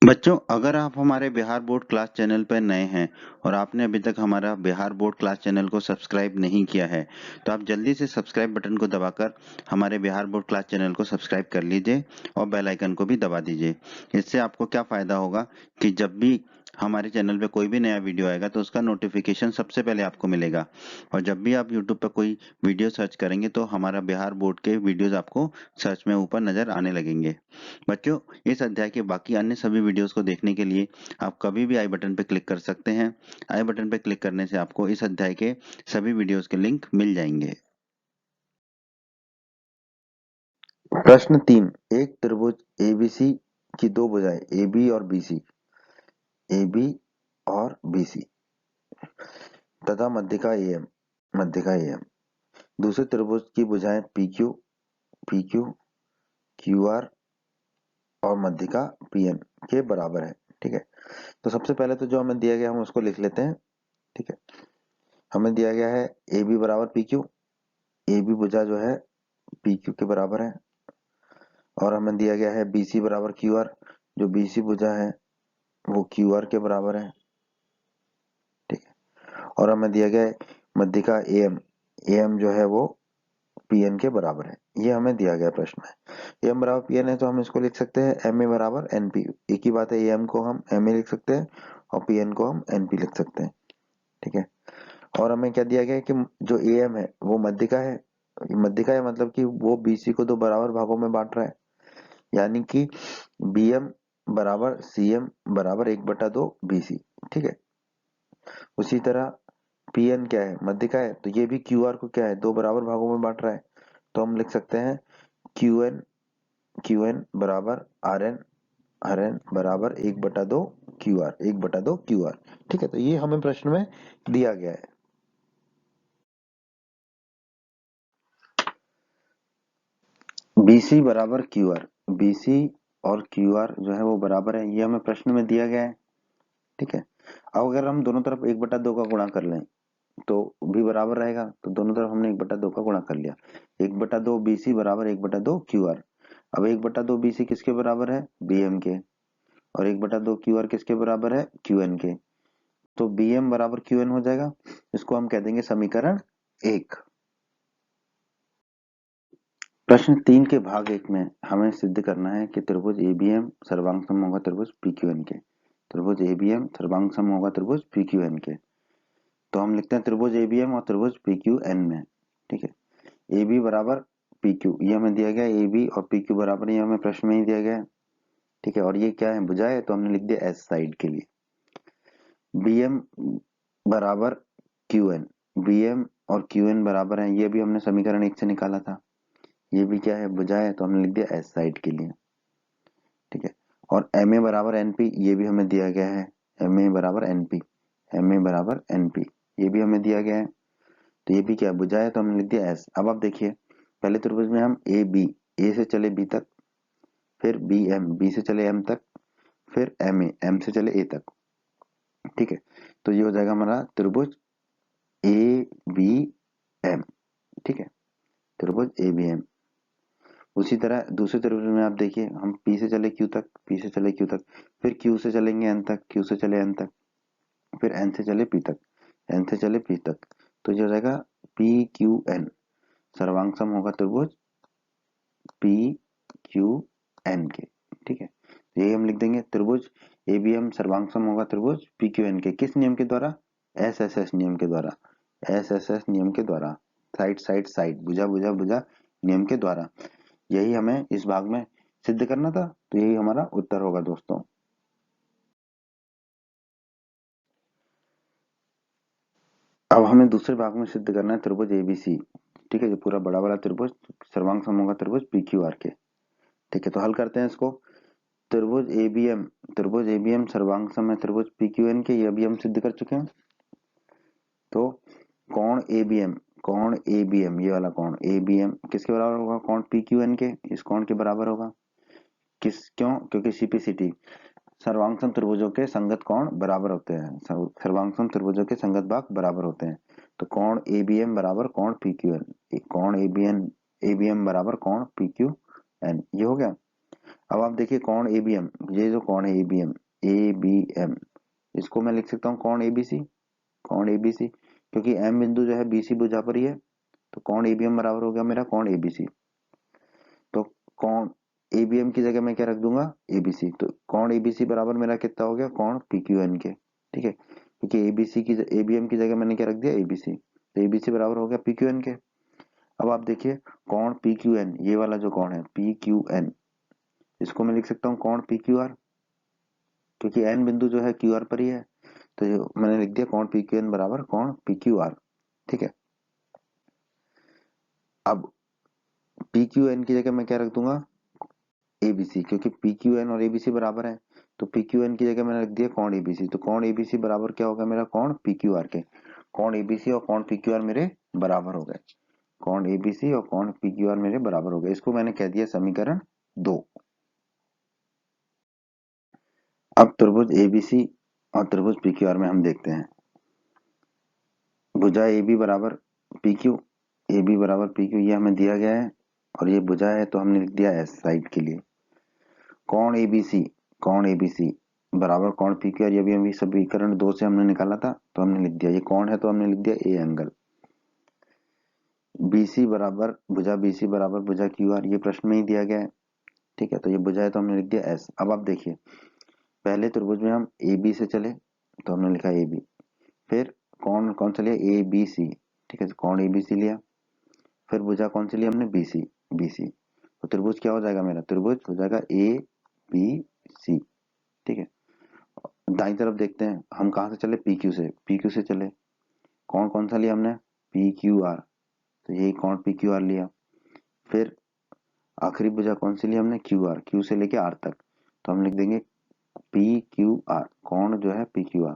A: बच्चों, अगर आप हमारे बिहार बोर्ड क्लास चैनल पर नए हैं और आपने अभी तक हमारा बिहार बोर्ड क्लास चैनल को सब्सक्राइब नहीं किया है, तो आप जल्दी से सब्सक्राइब बटन को दबाकर हमारे बिहार बोर्ड क्लास चैनल को सब्सक्राइब कर लीजिए और बेल आइकन को भी दबा दीजिए। इससे आपको क्या फ़ायदा होगा कि जब भी हमारे चैनल पे कोई भी नया वीडियो आएगा तो उसका नोटिफिकेशन सबसे पहले आपको मिलेगा, और जब भी आप यूट्यूब पर कोई वीडियो सर्च करेंगे तो हमारा बिहार बोर्ड के वीडियोज़ आपको सर्च में ऊपर नज़र आने लगेंगे। बच्चों, इस अध्याय के बाकी अन्य सभी वीडियोस को देखने के लिए आप कभी भी आई बटन पर क्लिक कर सकते हैं। आई बटन पर क्लिक करने से आपको इस अध्याय के सभी वीडियोस के लिंक मिल जाएंगे।
B: प्रश्न 3, एक त्रिभुज एबीसी की 2 भुजाएं एबी और बीसी तथा मध्य का एएम, दूसरे त्रिभुज की भुजाएं पीक्यू क्यूआर और मध्य का पीएन के बराबर है, ठीक है। तो सबसे पहले तो जो हमें दिया गया हम उसको लिख लेते हैं, ठीक है। हमें दिया गया है ए बी बराबर पी क्यू, ए बी भुजा जो है पी क्यू के बराबर है, और हमें दिया गया है बी सी बराबर क्यू आर, जो बी सी भुजा है वो क्यू आर के बराबर है, ठीक है। और हमें दिया गया है मध्य का ए ए एम जो है वो पी एन के बराबर है, ये हमें दिया गया प्रश्न में। ए एम बराबर पी एन है तो हम इसको लिख सकते हैं एम ए बराबर एन पी। एक ही बात है, ए एम को हम एम ए लिख सकते हैं और पी एन को हम एन पी लिख सकते हैं। ठीक है, और हमें क्या दिया गया है कि जो ए एम है वो मध्यिका है। मध्यिका है मतलब कि वो बीसी को दो बराबर भागों में बांट रहा है, यानी कि बी एम बराबर सी एम बराबर 1/2 बीसी। ठीक है, उसी तरह पी एन क्या है, मध्यिका है, तो ये भी क्यू आर को क्या है, दो बराबर भागों में बांट रहा है। तो हम लिख सकते हैं क्यू एन बराबर आर एन बराबर 1/2 क्यू आर, 1/2 क्यू आर। ठीक है, तो ये हमें प्रश्न में दिया गया है। बीसी बराबर क्यू आर, बीसी और क्यू आर जो है वो बराबर है, ये हमें प्रश्न में दिया गया है। ठीक है, अब अगर हम दोनों तरफ 1/2 का गुणा कर लें तो भी बराबर रहेगा, तो दोनों तरफ हमने 1/2 का गुणा कर लिया। 1/2 बीसी बराबर 1/2 क्यू आर। अब 1/2 बीसी किसके बराबर है, बी एम के, और 1/2 क्यू आर किसके बराबर है, क्यू एन के। तो बी एम बराबर क्यू एन हो जाएगा, इसको हम कह देंगे समीकरण 1। प्रश्न 3 के भाग 1 में हमें सिद्ध करना है कि त्रिभुज एबीएम सर्वांग सम होगा त्रिभुज पीक्यूएन के। त्रिभुज एबीएम सर्वांग सम होगा त्रिभुज पीक्यूएन के। तो हम लिखते हैं त्रिभुज एबीएम और त्रिभुज पीक्यूएन में। ठीक है, ए बी बराबर पी क्यू, ये हमें दिया गया है, ए बी और पी क्यू बराबर, ये हमें प्रश्न में ही दिया गया है। ठीक है, और ये क्या है, भुजा है, तो हमने लिख दिया एस साइड के लिए। बी एम बराबर क्यू एन, बी एम और क्यू एन बराबर है, ये भी हमने समीकरण 1 से निकाला था। ये भी क्या है, भुजा है, तो हमने लिख दिया एस साइड के लिए। ठीक है, और एम ए बराबर एन पी, ये भी हमें दिया गया है, एम ए बराबर एन पी, एम ए बराबर एन पी, ये भी हमें दिया गया है। तो ये भी क्या भुजा है, तो हमने लिख दिया एस। अब आप देखिए, पहले त्रिभुज में हम ए बी, ए से चले बी तक, फिर बी एम, बी से चले एम तक, फिर एम ए, एम से चले ए तक। ठीक है, तो ये हो जाएगा हमारा त्रिभुज ए बी एम। ठीक है, त्रिभुज ए बी एम। उसी तरह दूसरे त्रिभुज में आप देखिए, हम पी से चले क्यू तक, पी से चले क्यू तक, फिर क्यू से चलेंगे एन तक, क्यू से चले एन तक, फिर एन से चले पी तक, एन से चले पी तक। तो ये हो जाएगा पी क्यू एन, सर्वांग सम होगा त्रिभुज पी क्यू एन के। ठीक है, तो यही हम लिख देंगे त्रिभुज ए बी एम सर्वांग सम होगा त्रिभुज पी क्यू एन के। किस नियम के द्वारा, एस एस एस नियम के द्वारा, एस एस एस नियम के द्वारा, साइड साइड साइड, भुजा भुजा भुजा नियम के द्वारा। यही हमें इस भाग में सिद्ध करना था, तो यही हमारा उत्तर होगा दोस्तों। अब हमें दूसरे भाग में सिद्ध करना है त्रिभुज एबीसी। ठीक है, जो पूरा बड़ा वाला त्रिभुज सर्वांग सम होगा त्रिभुज पी क्यू आर के। ठीक है, तो हल करते हैं इसको। त्रिभुज एबीएम, त्रिभुज एबीएम सर्वांग सम है त्रिभुज पी क्यू एन के, ये अभी हम सिद्ध कर चुके हैं। तो कोण एबीएम, कोण एबीएम, ये वाला कोण एबीएम किसके बराबर होगा, कोण पी क्यू एन के, इस कोण के बराबर होगा। किस, क्यों, क्योंकि सीपीसीटी सर्वांगसम त्रिभुजों के संगत कोण बराबर होते हैं, सर्वांगसम त्रिभुजों के संगत भाग बराबर होते हैं। तो कोण एबीएम बराबर कोण पीक्यूएन, कोण एबीएन, एबीएम बराबर कोण पीक्यूएन, ये हो गया। अब आप देखिए कोण एबीएम, ये जो कोण है एबीएम, एबीएम, इसको मैं लिख सकता हूँ कोण एबीसी, कोण एबीसी, क्योंकि एम बिंदु जो है बीसी भुजा पर ही है। तो कोण एबीएम बराबर हो गया मेरा कोण एबीसी। तो कोण एबीएम की जगह मैं क्या रख दूंगा, एबीसी। तो कोण एबीसी बराबर मेरा कितना हो गया, कोण पीक्यूएन के। ठीक है, क्योंकि एबीसी की एबीएम की जगह मैंने क्या रख दिया, एबीसी। तो एबीसी बराबर हो गया पीक्यूएन के। अब आप देखिए कोण पीक्यूएन, ये वाला जो कोण है पीक्यूएन, इसको मैं लिख सकता हूँ कोण पीक्यूआर, क्योंकि एन बिंदु जो है क्यूआर पर ही है। तो मैंने लिख दिया कोण पीक्यूएन बराबर कोण पीक्यूआर। ठीक है, अब पीक्यूएन की जगह मैं क्या रख दूंगा, एबीसी, क्योंकि पी क्यू एन और एबीसी बराबर है। तो पी क्यू एन की जगह मैंने रख दिया कोण एबीसी। तो कोण एबीसी बराबर क्या होगा मेरा, कोण पी क्यू आर के। कोण एबीसी और कोण पी क्यू आर मेरे बराबर हो गए, कोण एबीसी और कोण पी क्यू आर मेरे बराबर हो गए। इसको मैंने कह दिया समीकरण 2। अब त्रिभुज एबीसी और त्रिभुज पी क्यू आर में हम देखते हैं, भुजा ए बी बराबर पी क्यू, ए बी बराबर पी क्यू, ये हमें दिया गया है, और ये भुजा है, तो हमने लिख दिया एस साइड के लिए। कोण एबीसी, कोण एबीसी बराबर कोण पी क्यू आर, ये भी हम समीकरण 2 से हमने निकाला था, तो हमने लिख दिया, ये कोण है तो हमने लिख दिया ए एंगल। BC बराबर भुजा BC बराबर भुजा QR, ये प्रश्न में ही दिया गया है। ठीक है, तो ये भुजा है तो हमने लिख दिया S। अब आप देखिए, पहले त्रिभुज में हम AB से चले तो हमने लिखा AB, फिर कौन कौन सा लिया, ABC। ठीक है, तो कौन ABC लिया, फिर भुजा कौन सी लिया हमने, BC। BC तो त्रिभुज क्या हो जाएगा मेरा, त्रिभुज हो जाएगा ABC। ठीक है, दाईं तरफ देखते हैं हम कहाँ से चले, PQ से। PQ से चले, कौन कौन सा लिया हमने, PQR, तो यही कौन PQR लिया। फिर आखिरी भुजा कौन सी लिया हमने, QR, Q से लेके R तक, तो हम लिख देंगे PQR। कौन जो है PQR,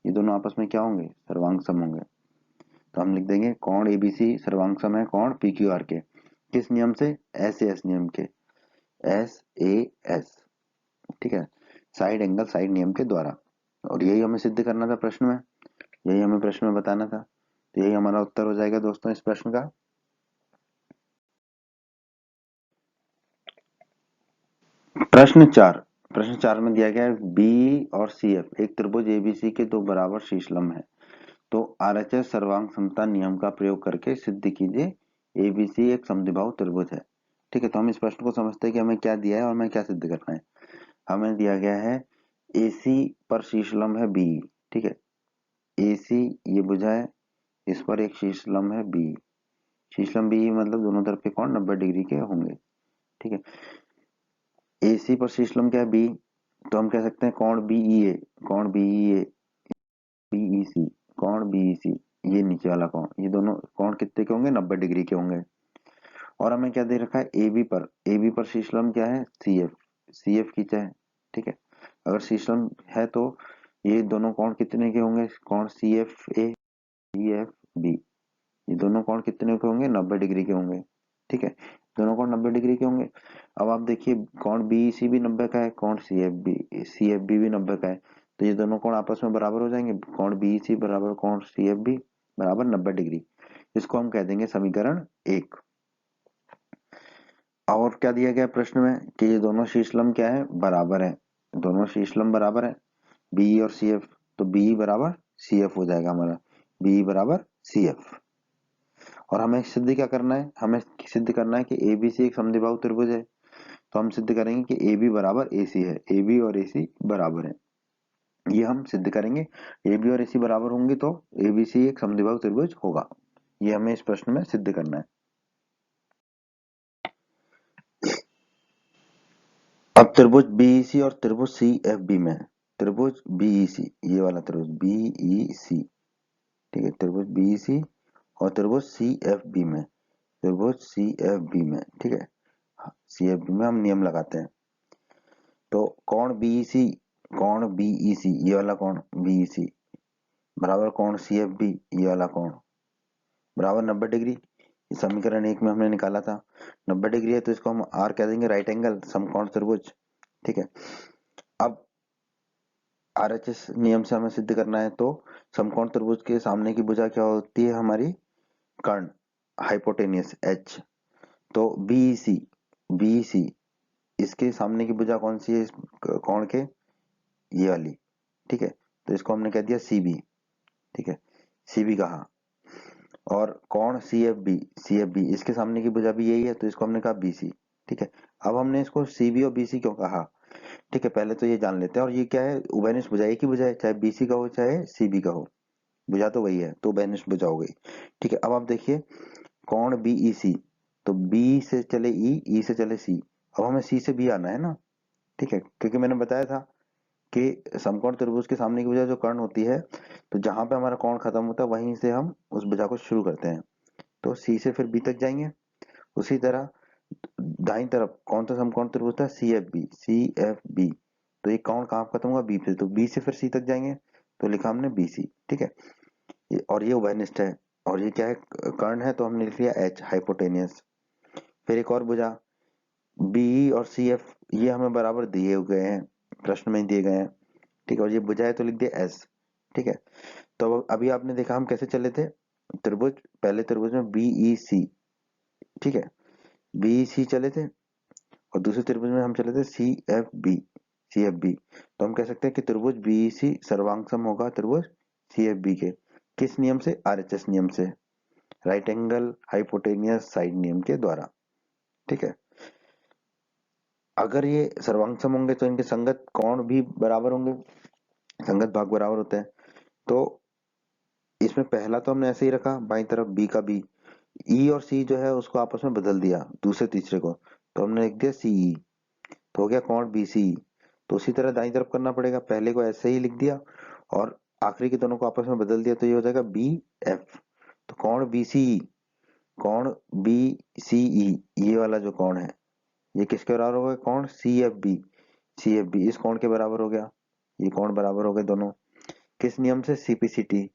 B: ये दोनों आपस में क्या होंगे, सर्वांग सम होंगे। तो हम लिख देंगे कौन ABC सर्वांग सम है कौन PQR के, किस नियम से, SAS नियम के, SAS। ठीक है, साइड एंगल साइड नियम के द्वारा। और यही हमें सिद्ध करना था प्रश्न में, यही हमें प्रश्न में बताना था। तो यही हमारा उत्तर हो जाएगा दोस्तों इस प्रश्न का। प्रश्न 4 में दिया गया है बी और CF एक त्रिभुज ABC के दो बराबर शीर्षलंब है, तो RHS सर्वांग समता नियम का प्रयोग करके सिद्ध कीजिए ABC एक समद्विबाहु त्रिभुज है। ठीक है, तो हम इस प्रश्न को समझते हैं कि हमें क्या दिया है और हमें क्या सिद्ध करना है। हमें दिया गया है AC पर शीर्षलंब है B। ठीक है, AC ये भुजा है, इस पर एक शीर्षलंब है B। शीर्षलंब B मतलब दोनों तरफ के कोण 90 डिग्री के होंगे। ठीक है, AC पर शीर्षलंब क्या है B, तो हम कह सकते हैं कोण BEA, कोण BEA, BEC, कोण BEC, ये नीचे वाला कोण, ये दोनों कोण कितने के होंगे, 90 डिग्री के होंगे। और हमें क्या दे रखा है, AB पर शीर्षलंब क्या है, CF, CF खींचा है। ठीक है, अगर शीर्षलंब है तो ये दोनों कोण कितने के होंगे, कोण CFA CFB, ये दोनों कोण कितने के होंगे, 90 डिग्री के होंगे। ठीक है, दोनों कोण 90 डिग्री के होंगे। अब आप देखिए कोण BEC भी 90 का है, कोण CFB भी 90 का है, तो ये दोनों कोण आपस में बराबर हो जाएंगे। कोण BEC बराबर कोण CFB बराबर 90 डिग्री। इसको हम कह देंगे समीकरण 1। और क्या दिया गया प्रश्न में कि ये दोनों शीर्षलंब क्या है, बराबर है। दोनों शीर्षलंब बराबर है BE और CF, तो BE बराबर CF हो जाएगा हमारा, BE बराबर CF। और हमें सिद्ध क्या करना है, हमें सिद्ध करना है कि ABC एक समद्विबाहु त्रिभुज है। तो हम सिद्ध करेंगे कि AB बराबर AC है, AB और AC बराबर है, ये हम सिद्ध करेंगे। AB और AC बराबर होंगे तो ABC एक समद्विबाहु त्रिभुज होगा, ये हमें इस प्रश्न में सिद्ध करना है। अब त्रिभुज BEC और त्रिभुज CFB में, त्रिभुज BEC ये वाला त्रिभुज BEC, ठीक है, त्रिभुज BEC और त्रिभुज CFB में, त्रिभुज CFB में, ठीक है, CFB में हम नियम लगाते हैं। तो कोण BEC ये वाला कोण BEC बराबर कोण CFB ये वाला कोण बराबर 90 डिग्री। समीकरण 1 में हमने निकाला था 90 डिग्री है, तो इसको हम R कह देंगे, राइट एंगल समकोण त्रिभुज। ठीक है, अब RHS नियम से हमें सिद्ध करना है, तो समकोण त्रिभुज के सामने की भुजा क्या होती है हमारी, कर्ण, हाइपोटेनियस H। तो BEC इसके सामने की भुजा कौन सी है इस कोण के, ये वाली। ठीक है, तो इसको हमने कह दिया CB। ठीक है, CB कहा। और कोण CFB इसके सामने की भुजा भी यही है, तो इसको हमने कहा BC। ठीक है, अब हमने इसको CB और BC क्यों कहा, ठीक है, पहले तो ये जान लेते हैं। और ये क्या है, उभयनिष्ठ भुजा एक ही भुजा है, चाहे BC का हो चाहे CB का हो, भुजा तो वही है, तो उभयनिष्ठ भुजा हो गई। ठीक है, अब आप देखिए कोण BEC, तो B से चले E से चले C, अब हमें C से B आना है ना। ठीक है, क्योंकि मैंने बताया था कि समकोण त्रिभुज के सामने की भुजा जो कर्ण होती है, तो जहां पे हमारा कोण खत्म होता है वहीं से हम उस भुजा को शुरू करते हैं, तो C से फिर B तक जाएंगे। उसी तरह दाईं तरफ कौन सा समकोण त्रिभुज था, CFB, तो ये कोण कहाँ खत्म होगा, B पे, तो B से फिर C तक जाएंगे, तो लिखा हमने BC। ठीक है, और ये उभयनिष्ठ है, और ये क्या है, कर्ण है, तो हमने लिख लिया H, हाइपोटेनियस। फिर एक और भुजा BE और CF ये हमें बराबर दिए गए हैं, प्रश्न में दिए गए हैं। ठीक है, और ये भुजा है तो लिख दिया S। ठीक है, तो अभी आपने देखा हम कैसे चले थे, त्रिभुज, पहले त्रिभुज में BEC, ठीक है, BEC चले थे, और दूसरे त्रिभुज में हम चले थे CFB। तो हम कह सकते हैं कि त्रिभुज BEC सर्वांग सम होगा त्रिभुज CFB के, किस नियम से, RHS नियम से। राइट एंगल हाइपोटेनियस साइड नियम के द्वारा। ठीक है, अगर ये सर्वांग सम होंगे तो इनके संगत कोण भी बराबर होंगे, संगत भाग बराबर होते हैं। तो इसमें पहला तो हमने ऐसे ही रखा बाई तरफ बी का बी, ई और सी जो है उसको आपस में बदल दिया दूसरे तीसरे को, तो हमने लिख दिया सीई, तो हो गया कोण बीसीई। तो उसी तरह दाईं तरफ करना पड़ेगा, पहले को ऐसे ही लिख दिया और आखिरी के दोनों को आपस में बदल दिया, तो ये हो जाएगा बी एफ। तो कोण बीसीई, कोण बीसीई ये वाला जो कोण है ये किसके बराबर हो गया, कोण C F B, C F B इस कोण के बराबर हो गया, ये कोण बराबर हो गए दोनों, किस नियम से, सीपीसीटी,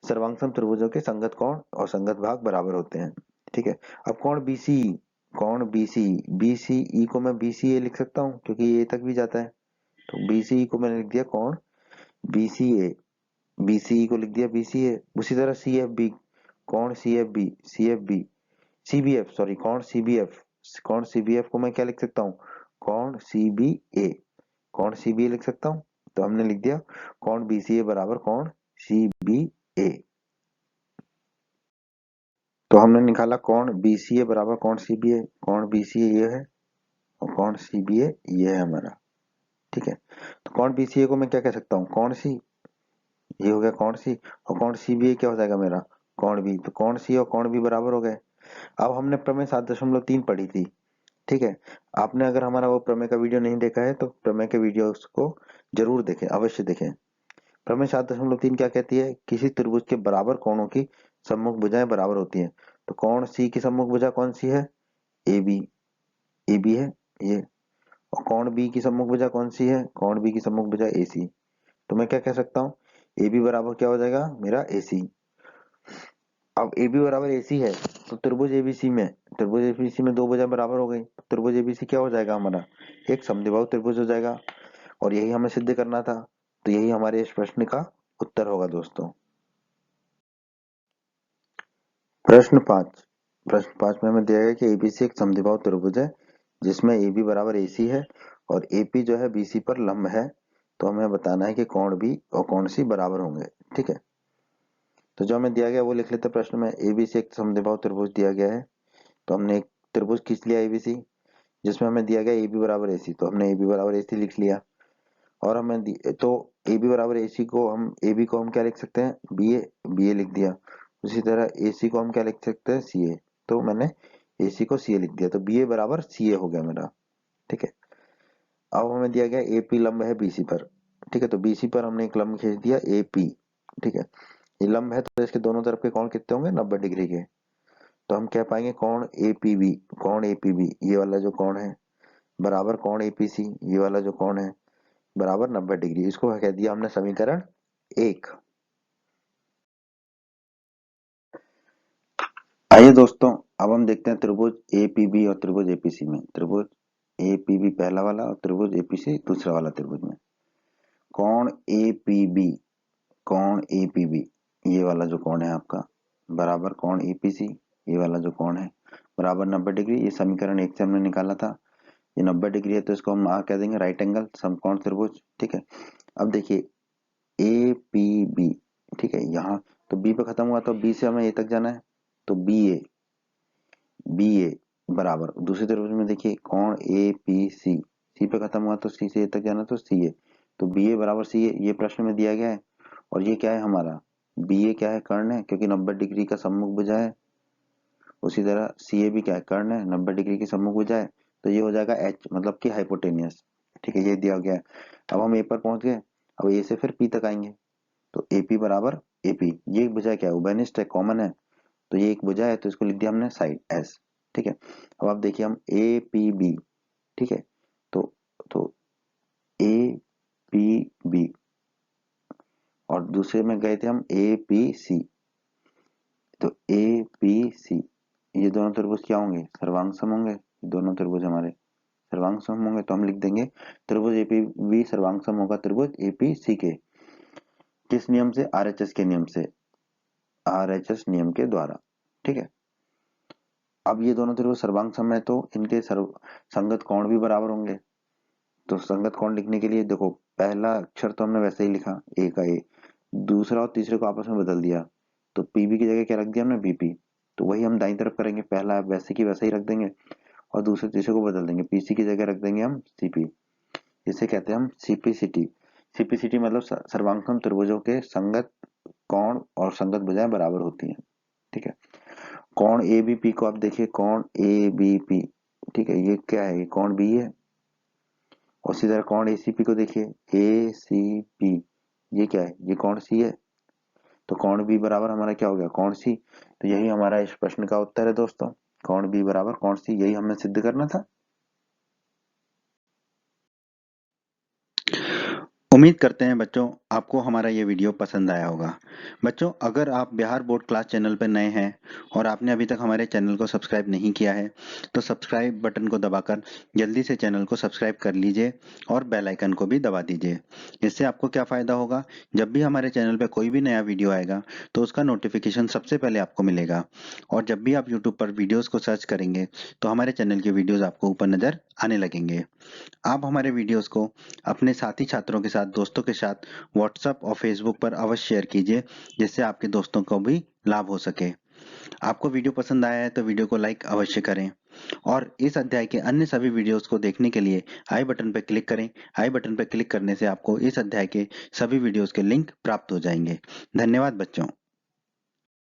B: सर्वांगसम त्रिभुजों के संगत कोण और संगत भाग बराबर होते हैं। ठीक है, अब कोण बीसीई, कोण बीसीई, बीसीई को मैं बीसीए लिख सकता हूँ क्योंकि ये तक भी जाता है, तो बीसीई को मैंने लिख दिया कोण बीसीए, बीसीई को लिख दिया बीसीए। उसी तरह सीएफबी, कोण सीएफबी, सीएफबी, सीबीएफ सॉरी कोण सीबीएफ, कोण सीबीएफ को मैं क्या लिख सकता हूँ, कोण सीबीए, कोण सीबीए लिख सकता हूँ। तो हमने लिख दिया कोण बीसीए बराबर कोण सीबीए। तो हमने निकाला कोण बीसीए बराबर कोण सीबीए, कोण बीसीए ये है और कोण सीबीए ये है हमारा। ठीक है, तो कोण बीसीए को मैं क्या कह सकता हूँ, कोण सी, ये हो गया कोण सी, और कोण सीबीए क्या हो जाएगा मेरा, कोण बी। तो कोण सी और कोण बी बराबर हो गए। अब हमने प्रमेय 7.3 पढ़ी थी। ठीक है, आपने अगर हमारा वो प्रमेय का वीडियो नहीं देखा है तो प्रमेय के वीडियो को जरूर देखें, अवश्य देखें। प्रमेय 7.3 क्या कहती है, किसी त्रिभुज के बराबर कोणों की सम्मुख भुजाएं बराबर होती हैं। तो कोण सी की सम्मुख भुजा कौन सी है, ए बी, ए बी है ये, और कोण बी की सम्मुख भुजा कौन सी है, कोण बी की सम्मुख भुजा ए सी। तो मैं क्या कह सकता हूँ, ए बी बराबर क्या हो जाएगा मेरा ए सी। अब ए बी बराबर ए सी है तो त्रिभुज एबीसी में, त्रिभुज एबीसी में दो भुजा बराबर हो गई, त्रिभुज एबीसी क्या हो जाएगा हमारा, एक समद्विबाहु त्रिभुज हो जाएगा, और यही हमें सिद्ध करना था। तो यही हमारे इस प्रश्न का उत्तर होगा दोस्तों। प्रश्न 5, प्रश्न 5 में हमें दिया गया कि एबीसी एक समद्विबाहु त्रिभुज है जिसमें ए बी बराबर ए सी है और एपी जो है बीसी पर लंब है। तो हमें बताना है कि कोण बी और कोण सी बराबर होंगे। ठीक है, तो जो हमें दिया गया वो लिख लेते हैं प्रश्न में, एबीसी एक समद्विबाहु त्रिभुज दिया गया है, तो हमने एक त्रिभुज खींच लिया एबीसी जिसमें हमें दिया गया ए बी बराबर ए सी, तो हमने ए बी बराबर ए सी लिख लिया। और हमें तो ए बी बराबर ए सी को हम, ए बी को हम क्या लिख सकते हैं, बी ए, बी ए लिख दिया। उसी तरह ए सी को हम क्या लिख सकते हैं, सी ए, तो मैंने ए सी को सी ए लिख दिया, तो बी ए बराबर सी ए हो गया मेरा। ठीक है, अब हमें दिया गया ए पी लंब है बीसी पर। ठीक है, तो बीसी पर हमने एक लंब खींच दिया ए पी। ठीक है, ये लंब है तो इसके दोनों तरफ के कोण कितने होंगे, 90 डिग्री के। तो हम कह पाएंगे कोण एपीबी, कोण एपीबी ये वाला जो कोण है बराबर कोण एपीसी ये वाला जो कोण है बराबर 90 डिग्री। इसको कह दिया हमने समीकरण 1। आइए दोस्तों, अब हम देखते हैं त्रिभुज एपीबी और त्रिभुज एपीसी में। त्रिभुज एपीबी पहला वाला और त्रिभुज एपीसी दूसरा वाला त्रिभुज में कोण एपीबी, कोण एपीबी ये वाला जो कोण है आपका बराबर कोण एपीसी ये वाला जो कोण है बराबर 90 डिग्री। ये समीकरण 1 से हमने निकाला था। ये 90 डिग्री है तो इसको हम कह देंगे राइट एंगल समकोण त्रिभुज। ठीक है, अब देखिए ए पी बी, ठीक है, यहाँ तो बी पे खत्म हुआ तो बी से हमें ए तक जाना है, तो बी ए, बी ए बराबर दूसरे त्रिभुज में देखिए कोण ए पी सी, सी पे खत्म हुआ तो सी से ए तक जाना तो सी ए, तो बी ए बराबर सी ए ये प्रश्न में दिया गया है। और ये क्या है हमारा, बी ए क्या है, कर्ण है क्योंकि 90 डिग्री का सम्मुख भुजा है। उसी तरह सी ए भी क्या है, कर्ण है, 90 डिग्री की सम्मुख भुजा है, तो ये हो जाएगा एच मतलब कि हाइपोटेनियस। ठीक है, ये दिया गया है। अब हम ए पर पहुंच गए, अब ए से फिर पी तक आएंगे, तो एपी बराबर एपी, ये भुजा क्या है, उभयनिष्ठ है, कॉमन है, तो ये एक भुजा है तो इसको लिख दिया हमने साइड एस। ठीक है, अब आप देखिए हम ए पी बी, ठीक है, तो ए पी बी और दूसरे में गए थे हम ए पी सी, तो ए पी सी ये दोनों त्रिभुज क्या होंगे, सर्वांग सम होंगे। दोनों त्रिभुज हमारे सर्वांग सम होंगे तो हम लिख देंगे त्रिभुज एपीबी सर्वांग सम होगा त्रिभुज एपीसी के, किस नियम से, आरएचएस के नियम से, आरएचएस नियम के द्वारा। ठीक है, अब ये दोनों त्रिभुज सर्वांग सम है तो इनके संगत कोण भी बराबर होंगे। तो संगत कोण लिखने के लिए देखो पहला अक्षर तो हमने वैसे ही लिखा ए का ए, दूसरा और तीसरे को आपस में बदल दिया, तो पीबी की जगह क्या रख दिया हमने, बीपी। तो वही हम दाईं तरफ करेंगे, पहला वैसे की वैसा ही रख देंगे और दूसरे तीसरे को बदल देंगे, पीसी की जगह रख देंगे हम सीपी। इसे कहते हैं हम सीपीसीटी। सीपीसीटी मतलब सर्वांगसम त्रिभुजों के संगत कोण और संगत भुजाएं बराबर होती हैं। ठीक है। कोण एबीपी को आप देखिए, कोण एबीपी, ठीक है, ये क्या है, ये कोण बी है। और इसी तरह कोण एसीपी को देखिए, एसीपी, ये क्या है, ये कोण सी है। तो कोण बी बराबर हमारा क्या हो गया, कोण सी। तो यही हमारा इस प्रश्न का उत्तर है दोस्तों, कोण बी बराबर कोण सी, यही हमें सिद्ध करना था।
A: उम्मीद करते हैं बच्चों आपको हमारा ये वीडियो पसंद आया होगा। बच्चों अगर आप बिहार बोर्ड क्लास चैनल पर नए हैं और आपने अभी तक हमारे चैनल को सब्सक्राइब नहीं किया है तो सब्सक्राइब बटन को दबाकर जल्दी से चैनल को सब्सक्राइब कर लीजिए और बेल आइकन को भी दबा दीजिए। इससे आपको क्या फ़ायदा होगा, जब भी हमारे चैनल पर कोई भी नया वीडियो आएगा तो उसका नोटिफिकेशन सबसे पहले आपको मिलेगा। और जब भी आप यूट्यूब पर वीडियोज़ को सर्च करेंगे तो हमारे चैनल के वीडियोज़ आपको ऊपर नज़र आने लगेंगे। आप हमारे वीडियोस को अपने साथी छात्रों के साथ, दोस्तों के साथ व्हाट्सएप और फेसबुक पर अवश्य शेयर कीजिए, जिससे आपके दोस्तों को भी लाभ हो सके। आपको वीडियो पसंद आया है तो वीडियो को लाइक अवश्य करें और इस अध्याय के अन्य सभी वीडियोस को देखने के लिए आई बटन पर क्लिक करें। आई बटन पर क्लिक करने से आपको इस अध्याय के सभी वीडियोस के लिंक प्राप्त हो जाएंगे। धन्यवाद बच्चों।